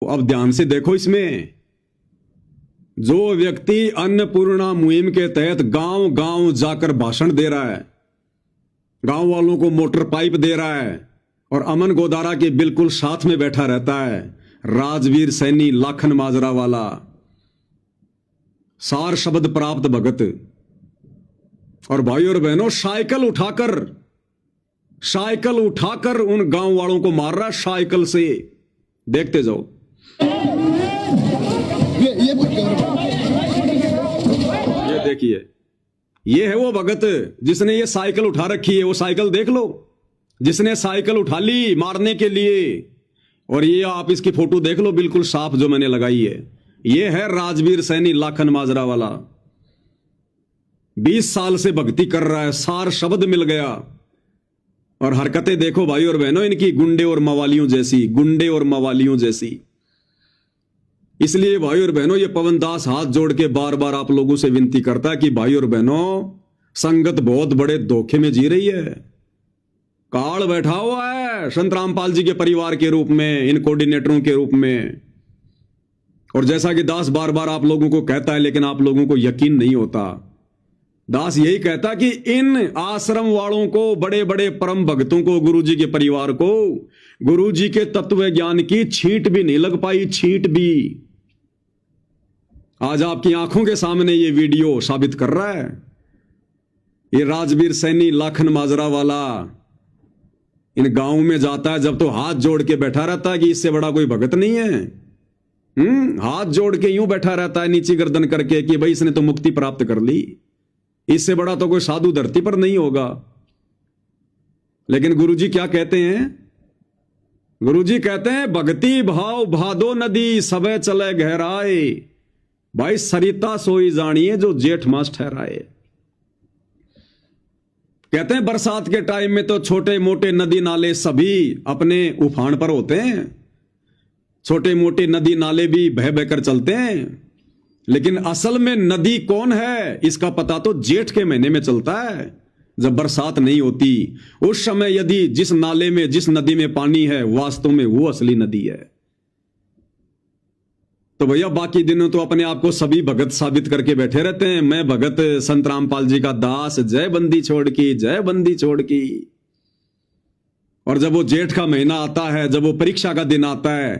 अब ध्यान से देखो, इसमें जो व्यक्ति अन्नपूर्णा मुहिम के तहत गांव गांव जाकर भाषण दे रहा है, गांव वालों को मोटर पाइप दे रहा है और अमन गोदारा के बिल्कुल साथ में बैठा रहता है, राजवीर सैनी लाखन माजरा वाला, सार शब्द प्राप्त भगत। और भाई और बहनों, साइकिल उठाकर उन गांव वालों को मार रहा है साइकिल से। देखते जाओ। ये देखिए, ये है वो भगत जिसने ये साइकिल उठा रखी है। वो साइकिल देख लो, जिसने साइकिल उठा ली मारने के लिए। और ये आप इसकी फोटो देख लो, बिल्कुल साफ जो मैंने लगाई है। ये है राजवीर सैनी लाखन माजरा वाला। 20 साल से भक्ति कर रहा है, सार शब्द मिल गया। और हरकतें देखो भाई और बहनों इनकी, गुंडे और मवालियों जैसी। इसलिए भाई और बहनों, ये पवन दास हाथ जोड़ के बार बार आप लोगों से विनती करता है कि भाई और बहनों, संगत बहुत बड़े धोखे में जी रही है। काल बैठा हुआ है संत रामपाल जी के परिवार के रूप में, इन कोऑर्डिनेटरों के रूप में। और जैसा कि दास बार बार आप लोगों को कहता है, लेकिन आप लोगों को यकीन नहीं होता। दास यही कहता कि इन आश्रम वालों को, बड़े बड़े परम भक्तों को, गुरुजी के परिवार को, गुरुजी के तत्व ज्ञान की छींट भी नहीं लग पाई, छींट भी। आज आपकी आंखों के सामने ये वीडियो साबित कर रहा है। ये राजवीर सैनी लाखन माजरा वाला इन गांव में जाता है, जब तो हाथ जोड़ के बैठा रहता है कि इससे बड़ा कोई भगत नहीं है। हाथ जोड़ के यूं बैठा रहता है नीची गर्दन करके कि भाई इसने तो मुक्ति प्राप्त कर ली, इससे बड़ा तो कोई साधु धरती पर नहीं होगा। लेकिन गुरुजी क्या कहते हैं? गुरुजी कहते हैं, भक्ति भाव भादो नदी सबे चले गहराए, भाई सरिता सोई जानिए जो जेठ मास ठहराए। कहते हैं बरसात के टाइम में तो छोटे मोटे नदी नाले सभी अपने उफान पर होते हैं, छोटे मोटे नदी नाले भी बह बहकर चलते हैं। लेकिन असल में नदी कौन है इसका पता तो जेठ के महीने में चलता है, जब बरसात नहीं होती। उस समय यदि जिस नाले में, जिस नदी में पानी है, वास्तव में वो असली नदी है। तो भैया बाकी दिनों तो अपने आप को सभी भगत साबित करके बैठे रहते हैं। मैं भगत संत रामपाल जी का दास, जय बंदी छोड़ की, जय बंदी छोड़ की। और जब वो जेठ का महीना आता है, जब वो परीक्षा का दिन आता है,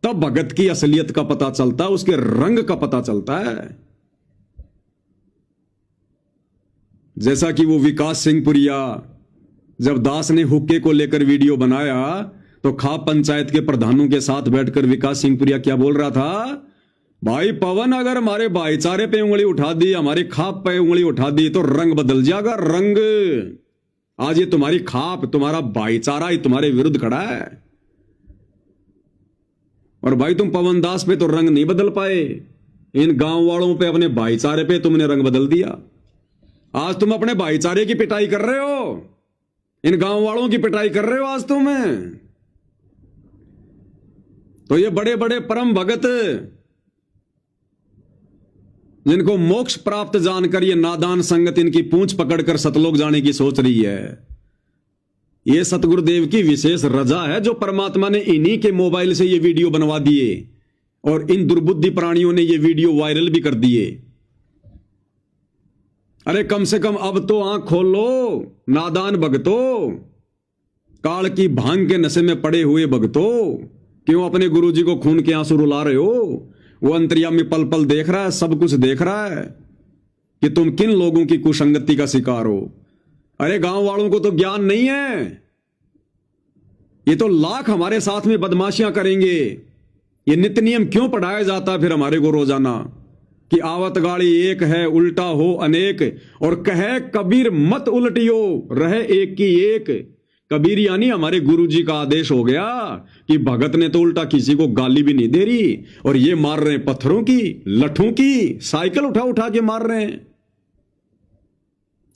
तब भगत की असलियत का पता चलता है, उसके रंग का पता चलता है। जैसा कि वो विकास सिंह पुरिया, जब दास ने हुक्के को लेकर वीडियो बनाया तो खाप पंचायत के प्रधानों के साथ बैठकर विकास सिंह पुरिया क्या बोल रहा था? भाई पवन, अगर हमारे भाईचारे पे उंगली उठा दी, हमारे खाप पे उंगली उठा दी तो रंग बदल जाएगा, रंग। आज ये तुम्हारी खाप, तुम्हारा भाईचारा ही तुम्हारे विरुद्ध खड़ा है। और भाई तुम पवन दास पे तो रंग नहीं बदल पाए, इन गांव वालों पे, अपने भाईचारे पे तुमने रंग बदल दिया। आज तुम अपने भाईचारे की पिटाई कर रहे हो, इन गांव वालों की पिटाई कर रहे हो आज तुम। तो ये बड़े बड़े परम भगत, जिनको मोक्ष प्राप्त जानकर ये नादान संगत इनकी पूंछ पकड़कर सतलोक जाने की सोच रही है, ये सतगुरुदेव की विशेष रजा है जो परमात्मा ने इन्हीं के मोबाइल से ये वीडियो बनवा दिए और इन दुर्बुद्धि प्राणियों ने ये वीडियो वायरल भी कर दिए। अरे कम से कम अब तो आंख खोलो नादान भगतों, काल की भांग के नशे में पड़े हुए भगतों, क्यों अपने गुरुजी को खून के आंसू रुला रहे हो? वो अंतर्यामी पल पल देख रहा है, सब कुछ देख रहा है कि तुम किन लोगों की कुसंगति का शिकार हो। अरे गांव वालों को तो ज्ञान नहीं है, ये तो लाख हमारे साथ में बदमाशियां करेंगे। ये नित्य नियम क्यों पढ़ाया जाता फिर हमारे को रोजाना कि आवत गाड़ी एक है उल्टा हो अनेक, और कहे कबीर मत उल्टियो रहे एक की एक। कबीर यानी हमारे गुरुजी का आदेश हो गया कि भगत ने तो उल्टा किसी को गाली भी नहीं दे रही, और ये मार रहे हैं पत्थरों की, लठों की, साइकिल उठा उठा के मार रहे हैं।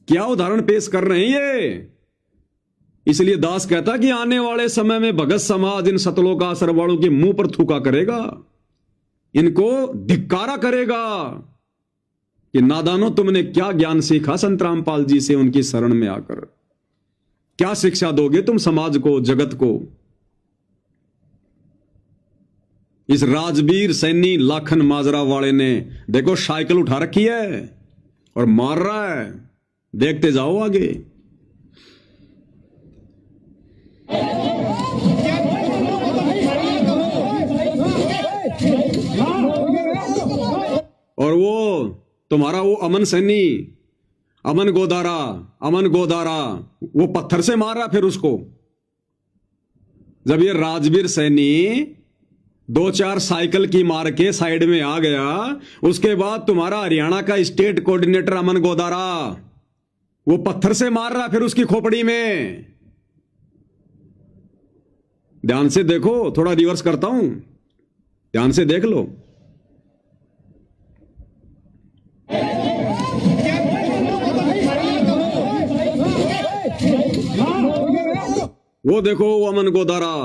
क्या उदाहरण पेश कर रहे हैं ये? इसलिए दास कहता कि आने वाले समय में भगत समाज इन सतलोक आश्रम वालों के मुंह पर थूका करेगा, इनको धिक्कारा करेगा कि नादानो तुमने क्या ज्ञान सीखा संत रामपाल जी से, उनकी शरण में आकर क्या शिक्षा दोगे तुम समाज को, जगत को? इस राजवीर सैनी लाखन माजरा वाले ने देखो साइकिल उठा रखी है और मार रहा है। देखते जाओ आगे। और वो तुम्हारा वो अमन सैनी, अमन गोदारा वो पत्थर से मार रहा फिर उसको। जब ये राजवीर सैनी 2-4 साइकिल की मार के साइड में आ गया, उसके बाद तुम्हारा हरियाणा का स्टेट कोऑर्डिनेटर अमन गोदारा वो पत्थर से मार रहा फिर उसकी खोपड़ी में। ध्यान से देखो, थोड़ा रिवर्स करता हूं, ध्यान से देख लो। वो देखो वो अमन गोदारा